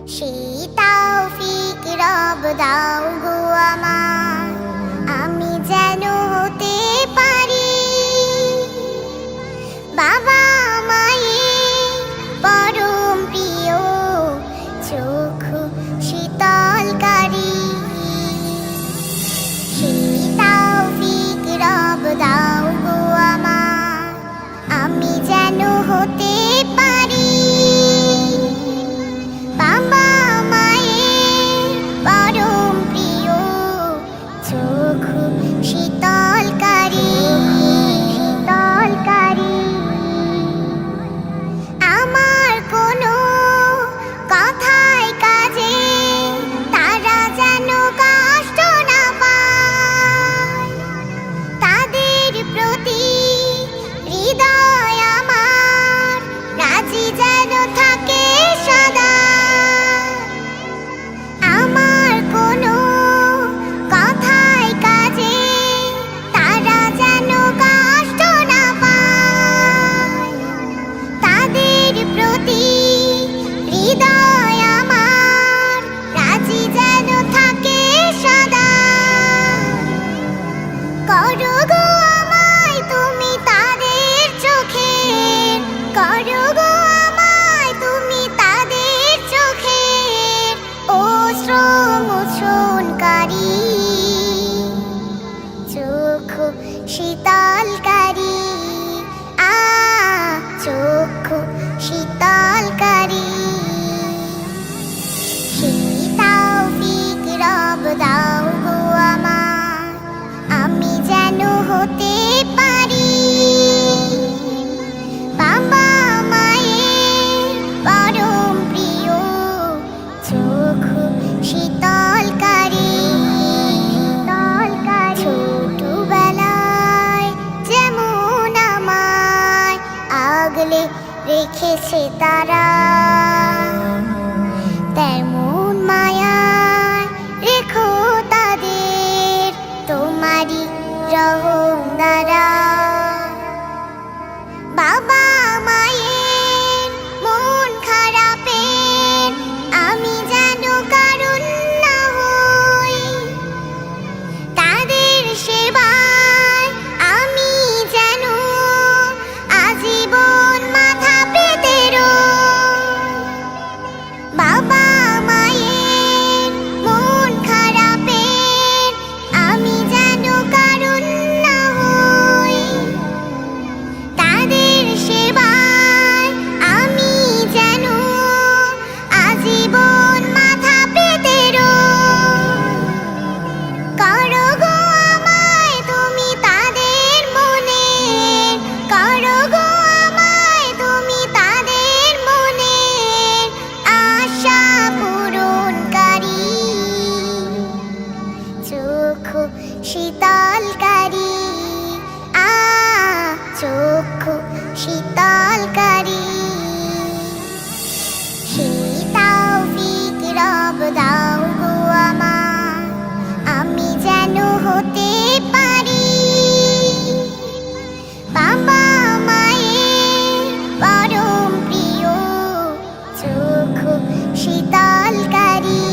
সেই তৌফিক রব দাও গো আমার, আমি যেন হতে পারি বাবা মায়ের পরম প্রিয়, চক্ষু শীতলকারী। সেই তৌফিক রব দাও গো আমার, আমি যেন হতে পারি বাবা মায়ের পরম প্রিয়, চক্ষু শীতলকারী। আমার কোনো কথায় কাজে তারা যেন কষ্ট না পায়, তাদের প্রতি হৃদয় আমার রাজি যেন থাকে সদা। আমার কোনো কথায় কাজে তারা যেন কষ্ট না পায়, তাদের প্রতি হৃদয় আমার রাজি যেন থাকে সদা। করো গো আমায় তুমি তাদের চোখের, করো গো আমায় তুমি তাদের চোখের অশ্রু মোচনকারী, চক্ষু শীতলকারী। চক্ষু শীতলকারী। সেই তৌফিক রব দাও গো আমার, আমি যেন হতে পারি বাবা মায়ের পরম প্রিয়, চক্ষু শীতলকারী। ছোটবেলায় যেমন আমায় আগলে রেখেছে তারা, তেমন মায়ায় রেখো তাদের তোমারই রহম দ্বারা। বাবা মায়ের মন খারাপের আমি যেন কারণ না হই, তাদের সেবায় আমি যেন আজীবন মাথা পেতে রই। বাবা মায়ের মন খারাপের আমি যেন কারণ না হই, তাদের সেবায় আমি যেন আজীবন মাথা পেতে রই। করো গো আমায় তুমি তাদের মনে, করো গো আমায় তুমি তাদের মনে আশা পূরণকারী, চক্ষু শীতলকারী। চক্ষু শীতলকারী। সেই তৌফিক রব দাও গো আমার, আমি যেন হতে পারি বাবা মায়ের পরম প্রিয়, চক্ষু শীতলকারী।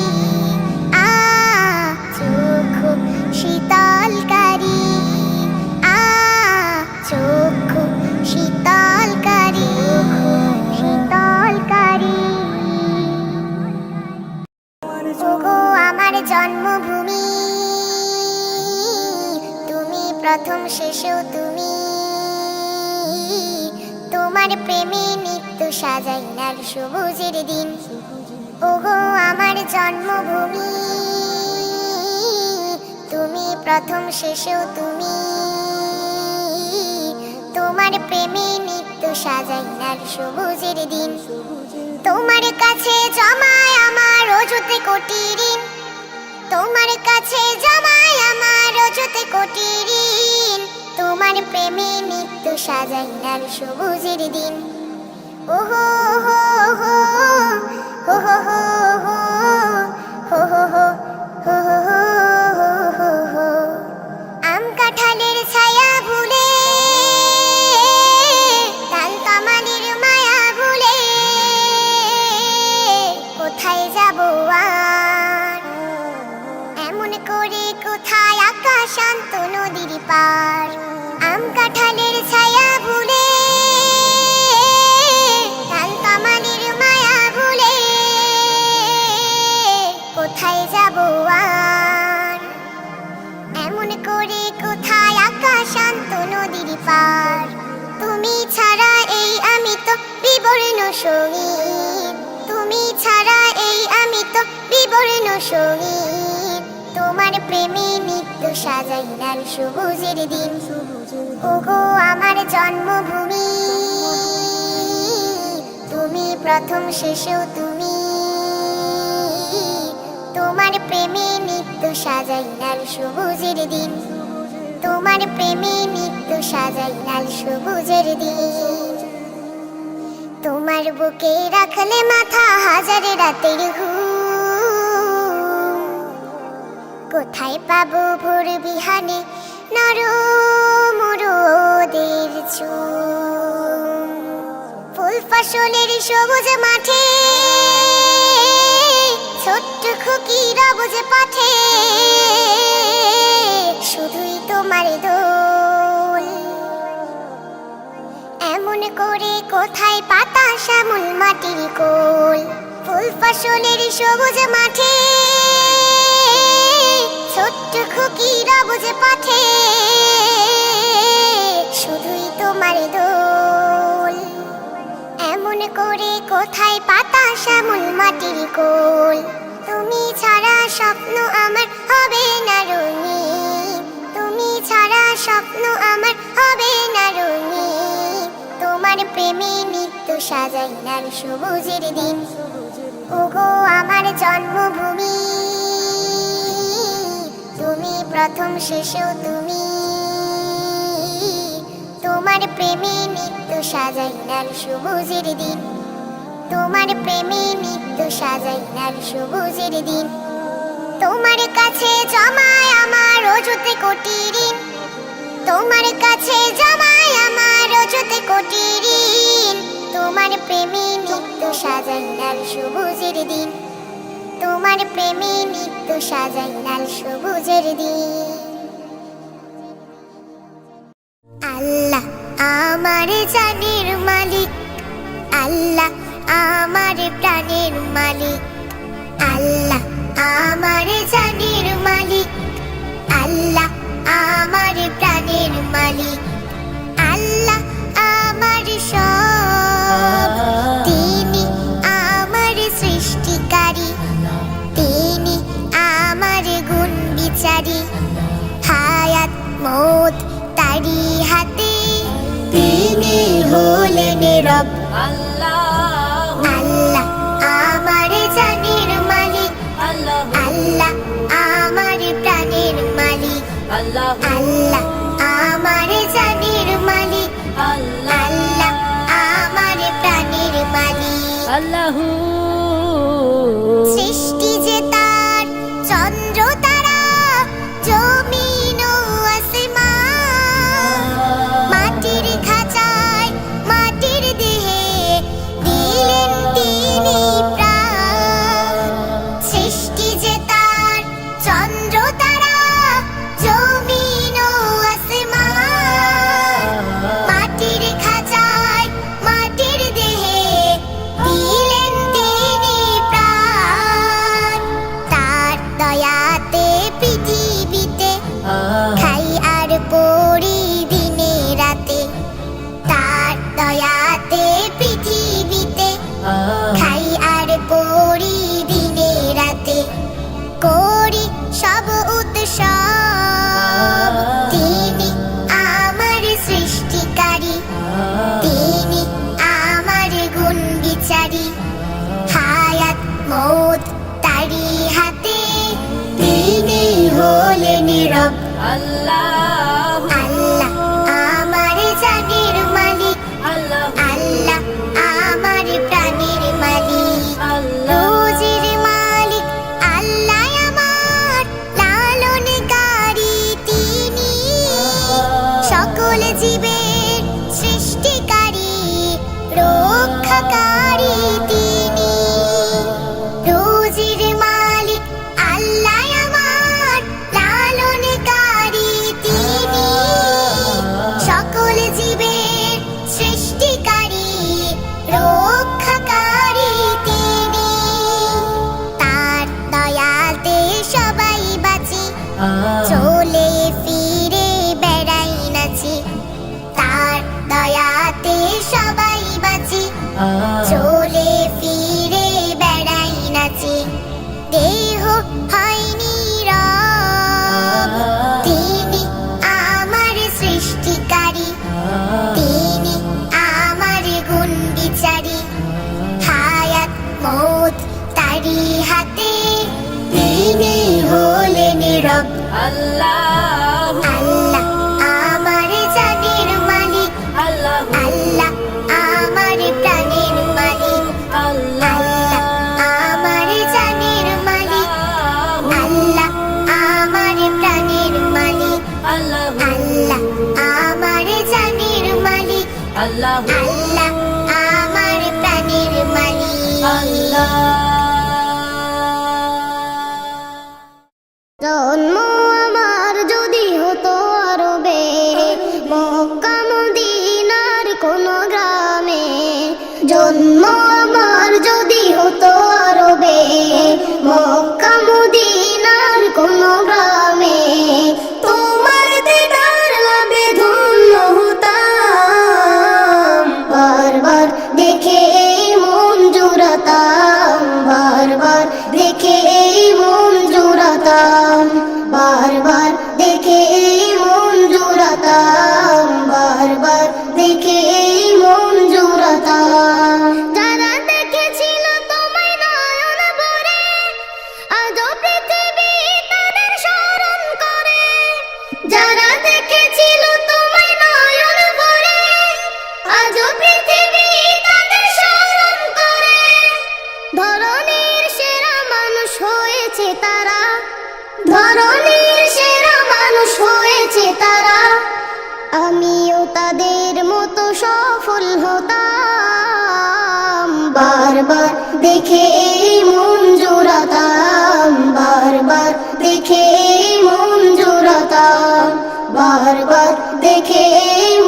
চক্ষু শীতলকারী। চক্ষু শীতলকারী। ওগো আমার জন্মভূমি, তুমি প্রথম শেষও তুমি, তোমার প্রেমে নিত্য সাজাই নার সবুজের দিন। ওগো আমার জন্মভূমি, তুমি প্রথম শেষও তুমি, তোমার প্রেমে নিত্য সাজাই নার সবুজের দিন। তোমার কাছে জমায় আমার অযুতে কোটি ঋণ, তোমার কাছে জমায় আমার অযুতে কোটি ঋণ, তোমার প্রেমে নিত্য সাজাই নার সবুজের দিন। ওহো হো হো হো হো হো হো হো হো হো হো হো। আম কাঁঠালের ছায়া ভুলে, তাল কামালের মায়া ভুলে, কোথায় যাব আর, এমন করে কোথায় আকাশ শান্ত নদীর পার, আম কাঁঠালের ছায়া ভুলে ধান কামালের মায়া ভুলে কোথায় যাব আর, এমন করে কোথায় আকাশ শান্ত নদীর পার। তুমি ছাড়া এই আমি তো বিবর্ণ সঙ্গীত, তুমি ছাড়া এই আমি তো বিবর্ণ সঙ্গীত। তোমার প্রেমে নিত্য সাজাই লাল সবুজের দিন, ওগো আমার জন্মভূমি, তুমি প্রথম শেষেও তুমি। তোমার প্রেমে নিত্য সাজাই লাল সবুজের দিন, তোমার প্রেমে নিত্য সাজাই লাল সবুজের দিন। তোমার বুকে রাখলে মাথা হাজার রাতের ঘুম, কোথায় পাবো ভোর বিহানে নরম রোদের চুম। ফুল ফসলের সবুজ মাঠে ছোট্ট খুকির অবুঝ পাঠে শুধুই তোমার দোল। এমন করে কোথায় পাতা শ্যামল মাটির কোল, ফুল ফসলের সবুজ মাঠে ছোট্ট খুকির অবুঝ পাঠে শুধুই তোমার দোল। এমন করে কোথায় পাতা শ্যামল মাটির কোল, তুমি ছাড়া স্বপ্ন আমার হবে না রঙিন, তুমি ছাড়া স্বপ্ন আমার হবে না রঙিন। তোমার প্রেমে নিত্য সাজাই লাল সবুজের দিন, ওগো আমার জন্মভূমি, তুমি প্রথম শেষেও তুমি। তোমার প্রেমে নিত্য সাজাই লাল সবুজের দিন, তোমার প্রেমে নিত্য সাজাই লাল সবুজের দিন। তোমার কাছে জমায় আমার অযুতে কোটি ঋণ, তোমার কাছে জমায় আমার অযুতে কোটি ঋণ। তোমার প্রেমে নিত্য সাজাই লাল সবুজের দিন, তোমার প্রেমে নিত্য সাজাই লাল সবুজের দিন। আল্লাহ আমার জানের মালিক, আল্লাহ আমার প্রাণের মালিক, আল্লাহ আমার জানের মালিক, আল্লাহ আমার প্রাণের মালিক, আল্লাহ আমার সব, তিনি আমার সৃষ্টিকারী, তিনি আমার গুণ বিচারী, হায়াত মৌত তারি হাতে, তিনি হলেন রব। আল্লাহ আল্লাহ আমার জানের মালিক, আল্লাহ আমার প্রাণের মালিক, আল্লাহ আমার জানের মালিক, আল্লাহ আমার প্রাণের মালিক। আল্লাহু সৃষ্টি যে তার চন্দ্র তারা জমিন ও আসমান, মাটির খাঁচায় মাটির দেহে দিলেন তিনি প্রাণ। সৃষ্টি যে তার চন্দ্র তারা জমিন ও আসমান, মাটির খাঁচায় মাটির দেহে দিলেন তিনি প্রাণ। তার দয়াতে পৃথিবীতে খাই আর পড়ি দিনে রাতে, তার দয়াতে পৃথিবীতে খাই আর পড়ি দিনে রাতে, করি সব উৎসব, তিনি আমার সৃষ্টিকারী, তিনি আমার গুণ বিচারী, হায়াত মৌত তারি হাতে, তিনি হলেন রব। আল্লাহ আল্লাহ আমার জানের মালিক, আল্লাহ আমার প্রাণের মালিক, রোজের মালিক, আল্লাহ আমার লালনকারী, তিনি সকল জীবের সৃষ্টিকারী, রক্ষাকারী, তিনি তারি হাতে তিনি হলেন রব। আল্লাহ আল্লাহ আমার জানের মালিক, আল্লাহ আল্লাহ আমার প্রাণের মালিক, আল্লাহ আল্লাহ আমার জানের মালিক, আল্লাহ আমার প্রাণের মালিক, আল্লাহ আল্লাহ আমার জানের মালিক, আল্লাহ আল্লাহ আমার প্রাণের মালিক। আল্লাহ। জন্ম আমার যদি হতো আরবে, মক্কা মদিনার কোন গ্রামে, জন্ম আমার যদি হতো আরবে, মক্কা মদিনার কোন গ্রামে, তোমার দিদার লাভে ধন্য হতাম, বারবার দেখে মন জুড়াতাম, বারবার দেখে মন জুড়াতাম, বারবার দেখে মন জুড়াতাম, বারবার দেখে মন জুড়াতাম। যারা দেখেছিল তোমায় নয়ন ভরে, আজও পৃথিবী তাদের স্মরণ করে। যারা দেখেছিল তোমায় নয়ন ভরে, আজও পৃথিবী তাদের স্মরণ করে। ধরনের সেরা মানুষ হয়েছে তারা, ধরনের সেরা মানুষ হয়েছে তারা, আমিও তাদের মতো সফল হতাম, বারবার দেখে মন জোড়াতাম, বারবার দেখে মন জোড়াতাম, বারবার দেখে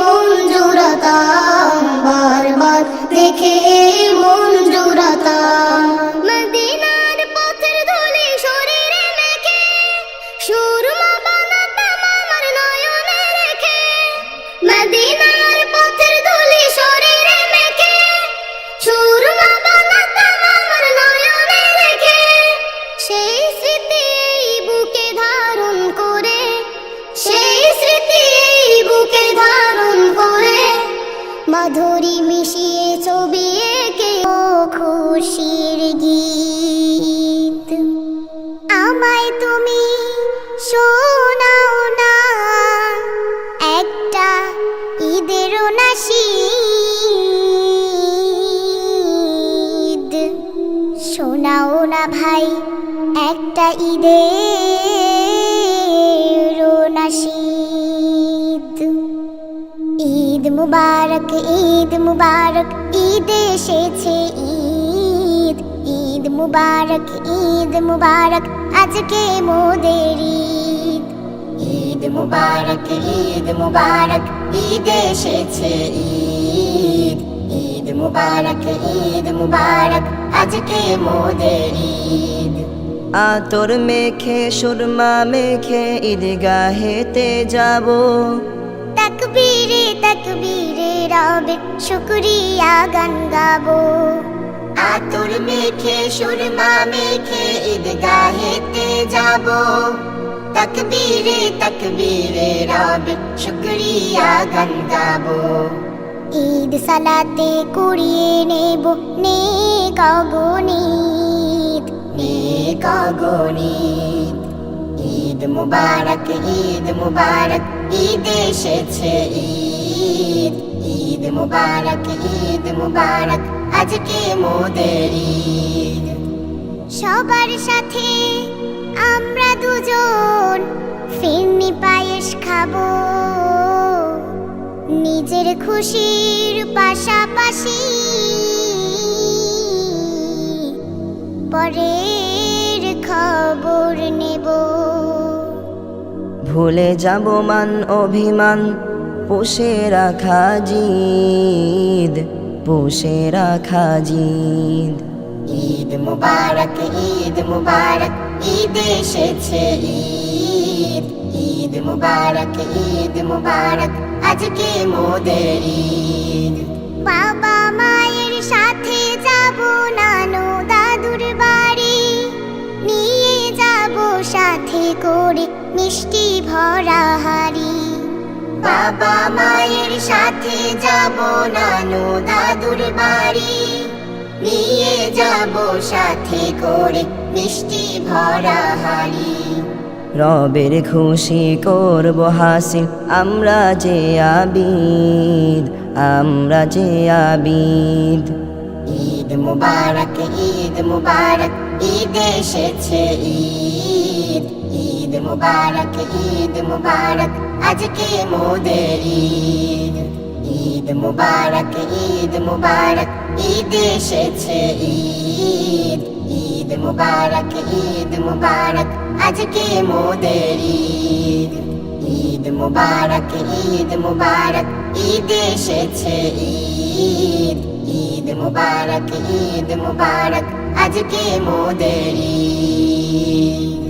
মন জোড়াতাম, বারবার দেখে মন জোড়াতাম। মদিনার পথের ধুলি শরীরে মেখে, সুরমা বানাতাম আমার নয়নে রেখে। মদিনার পথের ধুলি শরীরে মেখে, সুরমা বানাতাম আমার নয়নে রেখে। সেই স্মৃতি এই বুকে ধারণ করে, সেই স্মৃতি এই বুকে ধারণ করে, মাধুরী মিশিয়ে ছবি এঁকে ও খুশির গীত। আমায় তুমি শোনাও না একটা ঈদের নাশিদ, শোনাও না ভাই একটা ঈদের নাশিদ। ঈদ মুবারক, ঈদ মুবারক, ঈদ এসেছে ঈদ, ঈদ মুবারক, ঈদ মুবারক, আজকে মোদের ঈদ। ঈদ মুবারক, ঈদ মুবারক, ঈদ এসেছে ঈদ, ঈদ মুবারক, ঈদ মুবারক, আজকে মোদের ঈদ। আতর মেখে সুরমা মেখে ঈদগাহেতে যাব, তাকবীরে তাকবীরে রবে শুকরিয়া গান গাবো। আতর মেখে সুরমা মেখে ঈদগাহেতে যাব, তাকবীরে তাকবীরে রবে শুকরিয়া গান গাবো। ঈদ সালাতে কুড়িয়ে নেব নেক অগণিত, নেক অগণিত। ঈদ মুবারক, ঈদ মুবারক, ঈদ এসেছে ঈদ, ঈদ মুবারক, ঈদ মুবারক, আজকে মোদের ঈদ। সবার সাথে আমরা দুজন ফিরনি পায়েস খাবো, নিজের খুশির পাশাপাশি পরের খবর নেব। ভুলে যাব মান অভিমান, পুষে রাখা জিদ, পুষে রাখা জিদ। ঈদ মুবারক, ঈদ মুবারক, ঈদ এসেছে ঈদ, ঈদ মুবারক, ঈদ মুবারক, আজকে মোদের ঈদ। বাবা মায়ের সাথে যাব নানু দাদুর বাড়ি, নিয়ে যাব সাথে করে মিষ্টি ভরা হাড়ি। বাবা মায়ের সাথে যাব নানু দাদুর বাড়ি, নিয়ে যাব সাথে করে মিষ্টি ভরা হাড়ি। রবের খুশি করব হাসিল আমরা যে আবিদ, আমরা যে আবিদ। ঈদ মুবারক, ঈদ মুবারক, ঈদ এসেছে ঈদ। ঈদ মুবারক, ঈদ মুবারক, আজকে মোদের ঈদ। ঈদ মুবারক, ঈদ মুবারক, ঈদ এসেছে ঈদ। ঈদ মুবারক, ঈদ মুবারক, আজকে মোদের ঈদ। ঈদ মুবারক, ঈদ মুবারক, ঈদ এসেছে ঈদ। ঈদ মুবারক, ঈদ মুবারক, আজকে মোদের ঈদ।